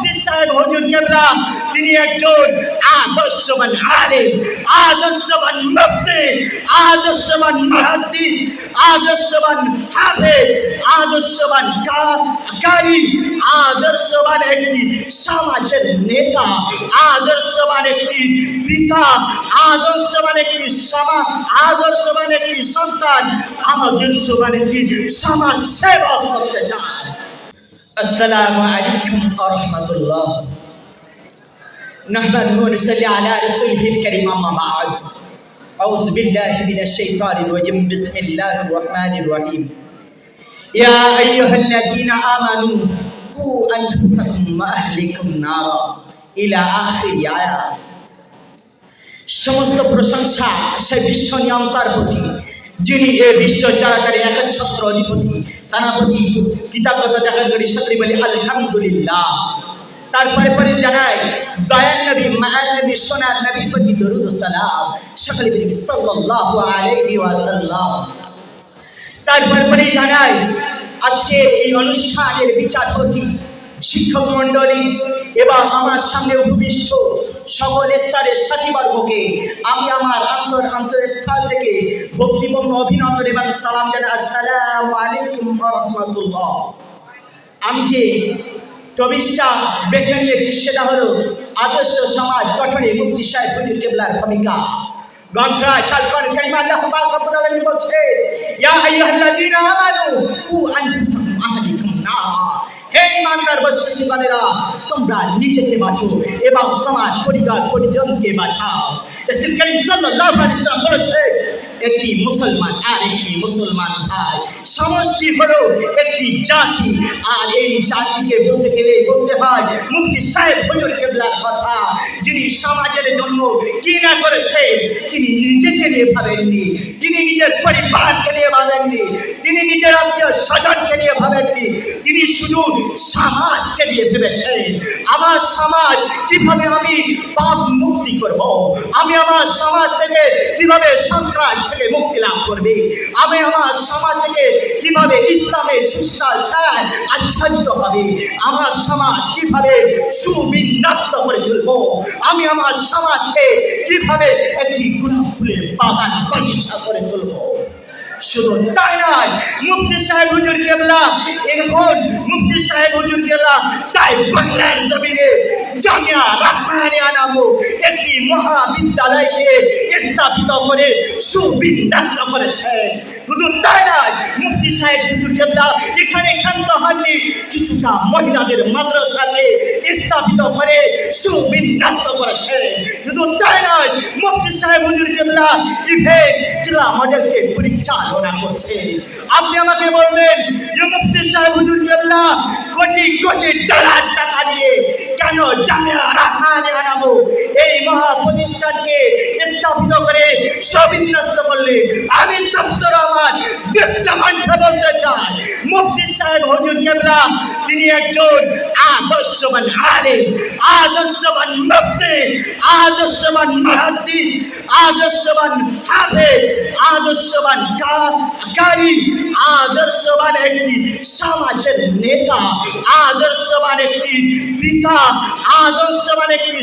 মুফতি সাহেব হুজুর কেবলা তিনি একজন আদর্শবান আলেম, আদর্শবান মুফতি, আদর্শবান মুহাদ্দিস, আদর্শবান হাফেজ, আদর্শবান কারি, আদর্শবান একটি সমাজের নেতা, আদর্শবান একটি পিতা, আদর্শবান একটি আদর্শবান একটি সন্তান, আদর্শবান একটি সমাজ সেবক করতে চান। আসসালামু আলাইকুম ওয়া রাহমাতুল্লাহ। নাহমাদুহু ওয়া নুসাল্লি আলা রাসূলিহিল কারীম, আম্মা বা'দ। আউযু বিল্লাহি মিনাশ শাইতানির রাজীম। বিসমিল্লাহির রাহমানির রাহিম। ইয়া আইয়ুহাল্লাযীনা আমানু কু আনফুসাকুম ওয়া আহলিকুম নারা ইলা আখির আয়াত। সমস্ত প্রশংসা সেই বিশ্ব নিয়ন্তার প্রতি, যিনি এ বিশ্ব চরাচরে একচ্ছত্র অধিপতি, তার প্রতি কৃতজ্ঞতা জ্ঞাপন করি, সকলে বলি আলহামদুলিল্লাহ। তারপরে পরে জানাই দয়ার নবী, মায়ার নবী, সোনার নবীর প্রতি দরুদ ও সালাম, সকলে বলি সাল্লাল্লাহু আলাইহি ওয়াসাল্লাম। তারপর পরে জানাই আজকের এই অনুষ্ঠানের বিচারপতি, শিক্ষক মণ্ডলী এবং আমার সামনে উপবিষ্ট সকল স্তরের সাথীবর্গকে আমি আমার অন্তরস্থল থেকে ভক্তিপূর্ণ অভিনন্দন এবং সালাম জানাই। আসসালামু আলাইকুম ওয়া রাহমাতুল্লাহ। আমি যে টপিকটা বেছে নিয়েছি সেটা হলো আদর্শ সমাজ গঠনে মুফতি সাহেব হুজুর কেবলার ভূমিকা। গ্রন্থরাজ আল-কোরআন কারীম আল্লাহ পাক রব্বুল আলামিন বলছে, ইয়া আইয়ুহাল্লাযীনা আমানু কু আনফুসাকুম ওয়া আহলিকুম নারা। হে ঈমানদার বিশ্বাসীগণেরা, তোমরা নিজেকে বাঁচো এবং তোমার পরিবার পরিজনকে বাঁচাও। রাসূল কারীম সাল্লাল্লাহু আলাইহি ওয়াসাল্লাম বলেছেন, একটি মুসলমান আর একটি মুসলমান ভাই, সমষ্টি হলো একটি জাতি, আর এই জাতিকে বলতে গেলে বলতে হয় মুফতি সাহেব হুজুর কেবলার কথা, যিনি সমাজের জন্য কি না করেছেন। তিনি নিজেকে নিয়ে ভাবেননি, তিনি নিজের পরিবারকে নিয়ে ভাবেননি, তিনি নিজের আত্মীয় স্বজনকে নিয়ে ভাবেননি, তিনি শুধু সমাজকে নিয়ে ভেবেছেন। আমার সমাজ কিভাবে আমি পাপ মুক্তি করব, আমি আমার সমাজ থেকে কিভাবে সন্ত্রাস থেকে মুক্তি লাভ করবে, আমি আমার সমাজ থেকে কিভাবে ইসলামের শিক্ষা ছায় আচ্ছাদিত হবে, আমার সমাজ কিভাবে সুবিন্যস্ত করে তুলব, আমি আমার সমাজকে কিভাবে একটি গোলাপ ফুলের বাগান বাগিচা করে তুলব। শুধু তাই নয়, মুফতি সাহেব হুজুর কেবলা এখন মুফতি সাহেব হুজুর কেবলা তাই বাংলার জমিনে জামিয়া রাহমানিয়া নামক একটি মহাবিদ্যালয়কে স্থাপিত করে সুবিন্যস্ত করেছেন। শুধু তাই নয়, মুফতি সাহেব হুজুর কেবলা এখানে ক্ষান্ত হননি, কিছুটা মহিলাদের মাদ্রাসাকে স্থাপিত করে সুবিন্যস্ত করেছেন। শুধু তাই নয়, মুফতি সাহেব হুজুর কেবলা ইভেন্ট ক্রীড়া মডেলকে পরিচালনা করছে। আপনি আমাকে বলবেন যে মুফতি সাহেব হুজুর কেবলা কোটি কোটি ডলার টাকা দিয়ে কেন জামিয়া রাহমানিয়া নামক এই মহা প্রতিষ্ঠানকে স্থাপিত করে সুবিন্যস্ত করলেন? আমি শামসুর রহমান দীপ্তকণ্ঠে বলতে চাই, মুফতি সাহেব হুজুর কেবলা তিনি একজন আদর্শবান আলেম, আদর্শবান মুফতি, আদর্শবান মুহাদ্দিস, আদর্শবান হাফেজ, আদর্শবান কারি, আদর্শবান একটি সমাজের নেতা, আদর্শবান একটি পিতা, আদর্শবান একটি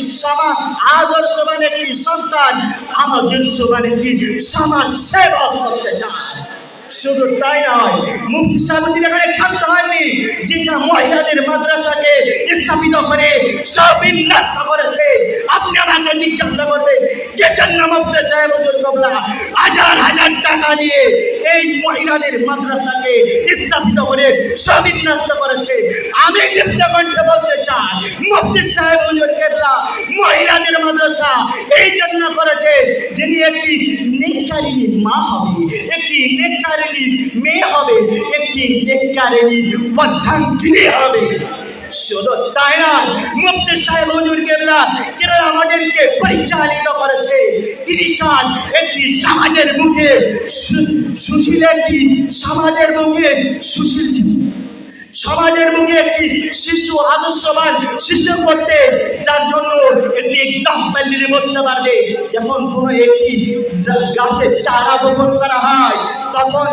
আদর্শবান একটি সন্তান, আদর্শবান একটি সমাজ সেবক করতে চান। শুধু তাই নয়, মুফতি সাহেব এখানে ক্ষান্ত হননি, যেটা মহিলাদের মাদ্রাসাকে স্থাপিত করে সুবিন্যস্ত করেছে। আপনি আমাকে জিজ্ঞাসা করবেন কে জন্য মুফতি সাহেব হুজুর কেবলা হাজার হাজার টাকা দিয়ে এই মহিলাদের মাদ্রাসাকে স্থাপিত করে সুবিন্যস্ত করেছে? আমি দীপ্তকণ্ঠে বলতে চাই, মুফতি সাহেব হুজুর কেবলা মহিলাদের মাদ্রাসা এই জন্য করেছে, যিনি একটি নেককারিনী মা হবে, একটি নেককারিনী মেয়ে হবে, একটি নেককারিনী বর্ধাঙ্গিনী হবে। শুধু তাই নয়, মুফতি সাহেব হুজুর কেবলা কেরালা মডেলকে পরিচালিত করেছে। তিনি চান একটি সমাজের মুখে সুশীল, একটি সমাজের মুখে সুশীল, সমাজের মুখে একটি শিশু আদর্শবান শিশু করতে, যার জন্য একটি এক্সাম্পল দিলে বুঝতে পারবে। যখন কোনো একটি গাছের চারা বপন করা হয় তখন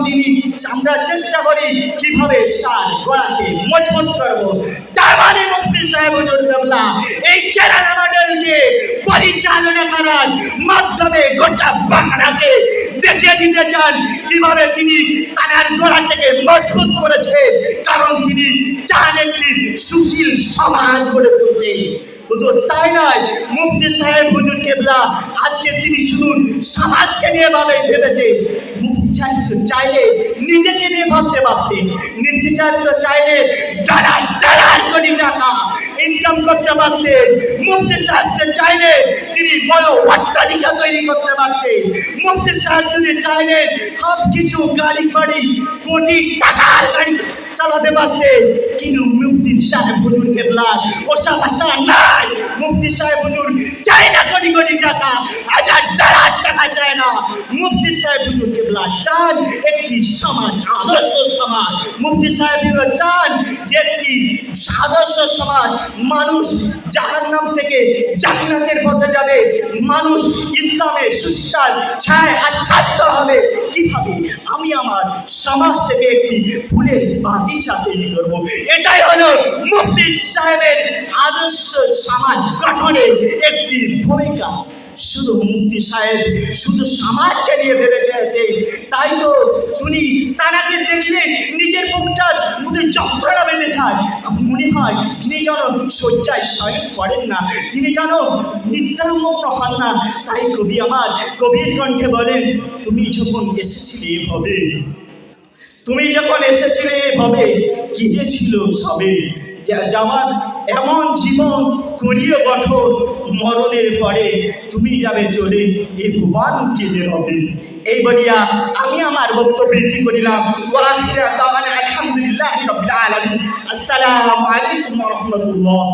আমরা চেষ্টা করি কিভাবে সার গোড়াকে মজবুত করবো। তার মানে মুফতি সাহেব হুজুর কেবলা কেবলা এই কেরালা মডেলকে পরিচালনা করার মাধ্যমে গোটা বাংলাকে দেখিয়ে দিতে চান কিভাবে তিনি তার গোড়াটাকে মজবুত করেছেন, কারণ তিনি চান একটি সুশীল সমাজ গড়ে তুলতে। শুধু তাই নয়, মুফতি সাহেব হুজুর কেবলা আজকে তিনি শুধু সমাজকে নিয়ে ভেবেছেন। মুফতি সাহেব তো চাইলে নিজেকে নিয়ে ভাবতে পারতেন, মুফতি সাহেব তো চাইলে ডলার ডলার কোটি টাকা ইনকাম করতে পারতেন, মুফতি সাহেব তো চাইলে তিনি বড় অট্টালিকা তৈরি করতে পারতেন, মুফতি সাহেব যদি চাইলেন সব কিছু গাড়ি বাড়ি কোটি টাকার গাড়ি চালাতে পারতেন। কিন্তু মুফতি সাহেব হুজুর কেবলার ওসব আশা নাই। মুফতি সাহেব হুজুর চায় না কোটি কোটি টাকা, হাজার ডলার টাকা চায় না। মুফতি সাহেব হুজুর কেবলা চান একটি সমাজ, আদর্শ সমাজ। মুফতি সাহেব চান যে একটি আদর্শ সমাজ, মানুষ জাহান্নাম থেকে জান্নাতের পথে যাবে, মানুষ ইসলামের সুশীলার ছায় আচ্ছাদিত হবে। কিভাবে? আমি আমার সমাজ থেকে একটি ফুলের বাগিচা তৈরি করবো। এটাই হলো মুফতি সাহেবের আদর্শ সমাজ গঠনের একটি ভূমিকা। শুধু মুফতি সাহেব শুধু সমাজকে নিয়ে ভেবে গেছে, তাই তো শুনি তারাকে দেখলে নিজের বুকটার মধ্যে যন্ত্রণা বেঁধে যায়। মনে হয় তিনি যেন শয্যায় শয়ন করেন না, তিনি যেন নিদ্রামগ্ন হন না। তাই কবি আমার কবির কণ্ঠে বলেন, তুমি যখন এসেছিলে এভাবে, তুমি যখন এসেছিলে এভাবে, কেঁদেছিল সবে যাওয়ার এমন জীবন করিও গঠন, মরণের পরে তুমি যাবে চলে এ ভুবন কেঁদে রবে। এই বলিয়া আমি আমার বক্তব্য বৃদ্ধি করিলাম। ওয়া আখিরা দাওয়ানা আলহামদুলিল্লাহি রাব্বিল আলামিন। আসসালামু আলাইকুম ওয়া রাহমাতুল্লাহ।